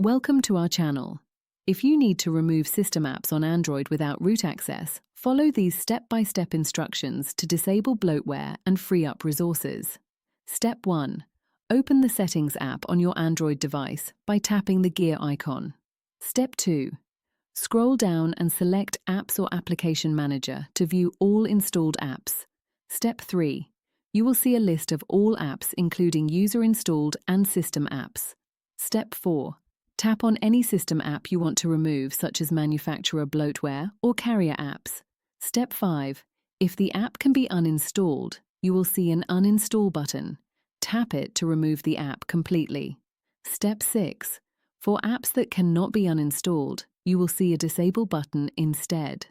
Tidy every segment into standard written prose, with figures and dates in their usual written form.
Welcome to our channel. If you need to remove system apps on Android without root access, follow these step-by-step instructions to disable bloatware and free up resources. Step 1. Open the Settings app on your Android device by tapping the gear icon. Step 2. Scroll down and select Apps or Application Manager to view all installed apps. Step 3. You will see a list of all apps including user-installed and system apps. Step 4. Tap on any system app you want to remove, such as manufacturer bloatware or carrier apps. Step 5. If the app can be uninstalled, you will see an Uninstall button. Tap it to remove the app completely. Step 6. For apps that cannot be uninstalled, you will see a Disable button instead.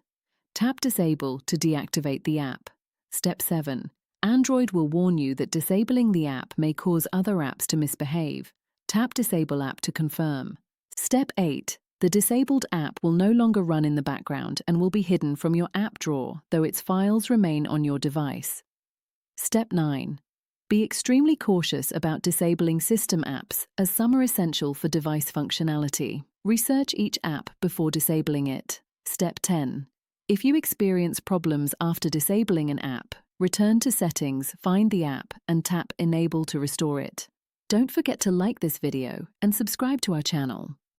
Tap Disable to deactivate the app. Step 7. Android will warn you that disabling the app may cause other apps to misbehave. Tap Disable app to confirm. Step 8. The disabled app will no longer run in the background and will be hidden from your app drawer, though its files remain on your device. Step 9. Be extremely cautious about disabling system apps, as some are essential for device functionality. Research each app before disabling it. Step 10. If you experience problems after disabling an app, return to Settings, find the app, and tap Enable to restore it. Don't forget to like this video and subscribe to our channel.